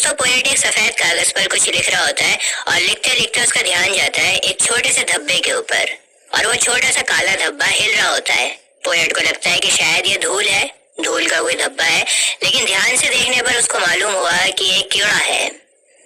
दोस्तों, पोएट एक सफेद कागज पर कुछ लिख रहा होता है और लिखते लिखते उसका ध्यान जाता है एक छोटे से धब्बे के ऊपर, और वो छोटा सा काला धब्बा हिल रहा होता है। पोएट को लगता है कि शायद ये धूल है, धूल का कोई धब्बा है, लेकिन ध्यान से देखने पर उसको मालूम हुआ कि ये कीड़ा है।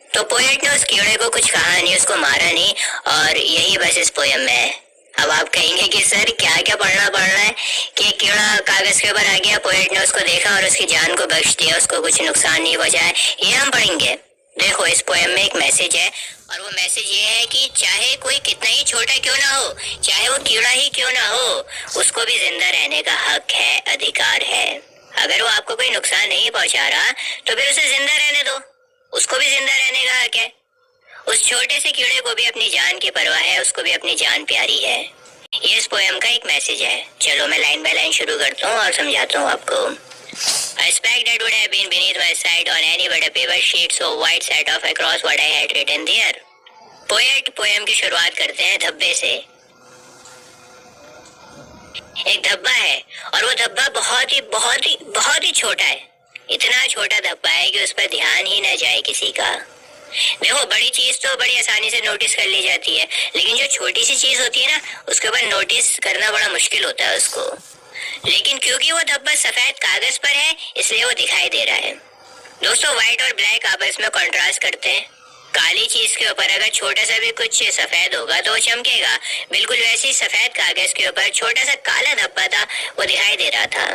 तो पोएट ने उस कीड़े को कुछ कहा नहीं, उसको मारा नहीं, और यही बस इस पोयम में है। अब आप कहेंगे कि सर क्या क्या पढ़ना पड़ रहा है कि कीड़ा कागज के ऊपर आ गया, पोएट ने उसको देखा और उसकी जान को बख्श दिया, उसको कुछ नुकसान नहीं पहुंचाया, ये हम पढ़ेंगे। देखो, इस पोयम में एक मैसेज है, और वो मैसेज ये है कि चाहे कोई कितना ही छोटा क्यों ना हो, चाहे वो कीड़ा ही क्यों ना हो, उसको भी जिंदा रहने का हक है, अधिकार है। अगर वो आपको कोई नुकसान नहीं पहुंचा रहा तो फिर उसे जिंदा रहने दो, उसको भी जिंदा रहने का हक है। उस छोटे से कीड़े को भी अपनी जान की परवाह है, उसको भी अपनी जान प्यारी है। ये इस पोयम का एक मैसेज है। चलो मैं लाइन बाय लाइन शुरू करता हूँ और समझाता हूँ आपको। A speck that would have been beneath my sight on any but a paper sheet so white set off across what I had written there. Poet poem की शुरुआत करते हैं धब्बे से। एक धब्बा है और वो धब्बा बहुत ही छोटा है। इतना छोटा धब्बा है कि उस पर ध्यान ही न जाए किसी का। देखो, बड़ी चीज तो बड़ी आसानी से नोटिस कर ली जाती है, लेकिन जो छोटी सी चीज होती है ना, उसके ऊपर नोटिस करना बड़ा मुश्किल होता है उसको। लेकिन क्योंकि वो धब्बा सफेद कागज पर है, इसलिए वो दिखाई दे रहा है। दोस्तों, व्हाइट और ब्लैक आपस में कंट्रास्ट करते हैं। काली चीज के ऊपर अगर छोटा सा भी कुछ सफेद होगा तो वो चमकेगा। बिल्कुल वैसे ही सफेद कागज के ऊपर छोटा सा काला धब्बा था, वो दिखाई दे रहा था।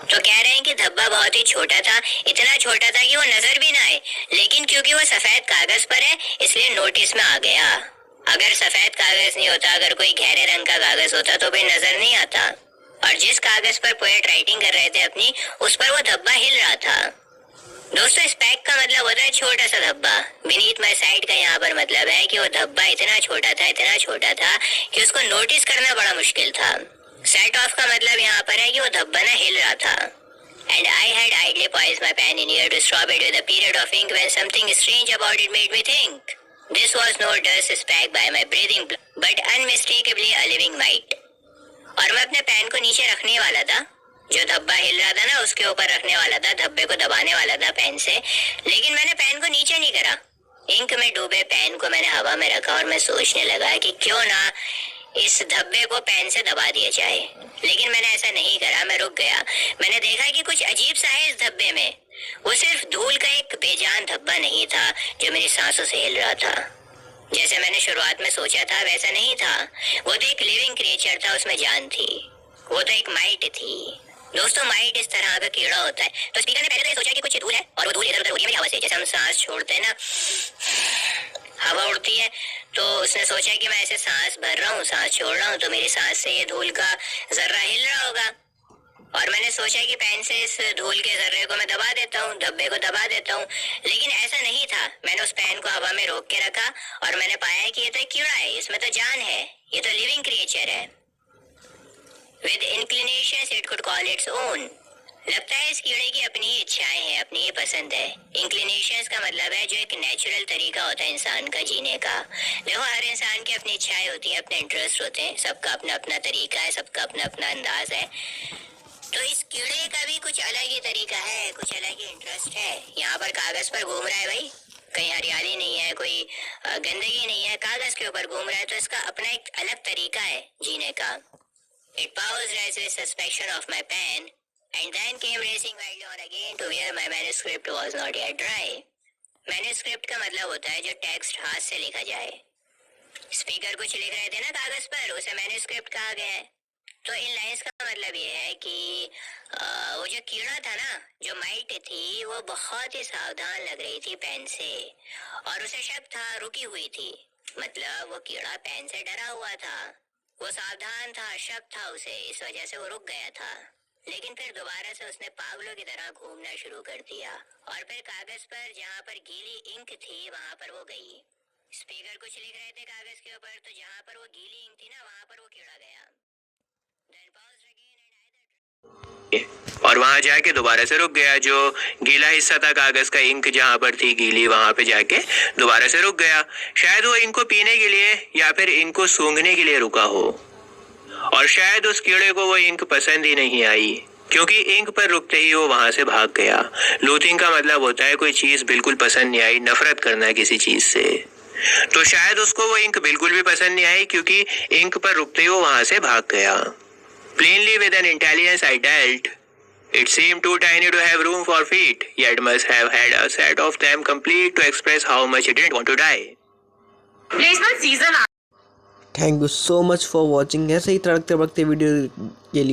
तो कह रहे हैं कि धब्बा बहुत ही छोटा था, इतना छोटा था कि वो नजर भी ना आए, लेकिन क्योंकि वो सफेद कागज पर है इसलिए नोटिस में आ गया। अगर सफेद कागज नहीं होता, अगर कोई गहरे रंग का कागज होता तो भी नजर नहीं आता। और जिस कागज पर पोएट राइटिंग कर रहे थे अपनी, उस पर वो धब्बा हिल रहा था। दोस्तों, स्पैक का मतलब होता है छोटा सा धब्बा। बीनीथ माय साइट का यहाँ पर मतलब है कि वो धब्बा इतना छोटा था कि उसको नोटिस करना बड़ा मुश्किल था। सेट ऑफ का मतलब यहाँ पर है कि वो धब्बा ना हिल रहा था। And I had idly poised my pen in ear to stop it with a period of ink when something strange about it made me think. This was no dust speck by my breathing but unmistakably a living mite. और मैं अपने pen को नीचे रखने वाला था, जो धब्बा हिल रहा था ना उसके ऊपर रखने वाला था, धब्बे को दबाने वाला था पेन से, लेकिन मैंने पेन को नीचे नहीं करा। इंक में डूबे पेन को मैंने हवा में रखा और मैं सोचने लगा कि क्यों ना इस धब्बे को पेन से दबा दिया जाए, लेकिन मैंने ऐसा नहीं करा। मैं रुक गया। मैंने देखा कि कुछ अजीब सा है इस धब्बे में। वो सिर्फ धूल का एक बेजान धब्बा नहीं था जो मेरी सांसों से हिल रहा था। जैसे मैंने शुरुआत में सोचा था वैसा नहीं था। वो तो एक लिविंग क्रिएचर था, उसमें जान थी। वो तो एक माइट थी। दोस्तों, माइट इस तरह का कीड़ा होता है। तो स्पीकर ने पहले तो ये सोचा कि कुछ धूल है और वो धूल इधर उधर होती है मेरी हवा से। जैसे हम सांस छोड़ते हैं ना, हवा उड़ती है, तो उसने सोचा कि मैं ऐसे सांस भर रहा हूँ, सांस छोड़ रहा हूँ, तो मेरी सांस से ये धूल का जर्रा हिल रहा होगा। और मैंने सोचा कि पेन से इस धूल के जर्रे को मैं दबा देता हूँ, धब्बे को दबा देता हूँ, लेकिन ऐसा नहीं था। मैंने उस पेन को हवा में रोक के रखा और मैंने पाया कि ये तो कीड़ा है, इसमें तो जान है, ये तो लिविंग क्रिएचर है। With inclinations it could call its own. लगता है इस कीड़े की अपनी ही इच्छाएं हैं, अपनी ही पसंद है। इंक्लिनेशंस का मतलब है जो एक नेचुरल तरीका होता है इंसान का जीने का। देखो, हर इंसान की अपनी इच्छाएं होती हैं, अपने इंटरेस्ट होते हैं, सबका अपना अपना तरीका है, सबका अपना अपना अंदाज है। तो इस कीड़े का भी कुछ अलग ही तरीका है, कुछ अलग ही इंटरेस्ट है। यहाँ पर कागज पर घूम रहा है भाई, कहीं हरियाली नहीं है, कोई गंदगी नहीं है, कागज के ऊपर घूम रहा है, तो इसका अपना एक अलग तरीका है जीने का। It paused as with suspicion of my pen, and then came racing wildly on again to where my manuscript was not yet dry. Manuscript का मतलब होता है जो टेक्स्ट हाथ से लिखा जाए। स्पीकर कुछ लिख रहे थे ना कागज पर, उसे मैन्युस्क्रिप्ट कहा गया है। तो इन लाइंस का मतलब ये है कि वो जो कीड़ा था ना, जो माइट थी, वो बहुत ही सावधान लग रही थी पेन से, और उसे शक था, रुकी हुई थी। मतलब वो कीड़ा पेन से डरा हुआ था, वो सावधान था, शक था उसे, इस वजह से वो रुक गया था। लेकिन फिर दोबारा से उसने पागलों की तरह घूमना शुरू कर दिया, और फिर कागज पर जहाँ पर गीली इंक थी वहाँ पर वो गई। स्पीकर कुछ लिख रहे थे कागज के ऊपर, तो जहाँ पर वो गीली इंक थी ना, वहाँ पर वो कीड़ा गया। और वहां जाके दोबारा से रुक गया। जो गीला हिस्सा था कागज का, इंक जहां पर थी गीली, वहां पे जाके दोबारा से रुक गया। शायद वो इनको पीने के लिए या फिर इनको सूंघने के लिए रुका हो, और शायद उस कीड़े को वो इंक पसंद ही नहीं आई। क्योंकि इंक पर रुकते ही वो वहां से भाग गया। लूथिंग का मतलब होता है कोई चीज बिल्कुल पसंद नहीं आई, नफरत करना है किसी चीज से। तो शायद उसको वो इंक बिल्कुल भी पसंद नहीं आई, क्योंकि इंक पर रुकते ही वो वहां से भाग गया। Plainly with an intelligence I dealt, it seemed too tiny to have room for feet, yet must have had a set of them complete to express how much it didn't want to die. Thank you so much for watching. ऐसे ही तड़कते भड़कते video के लिए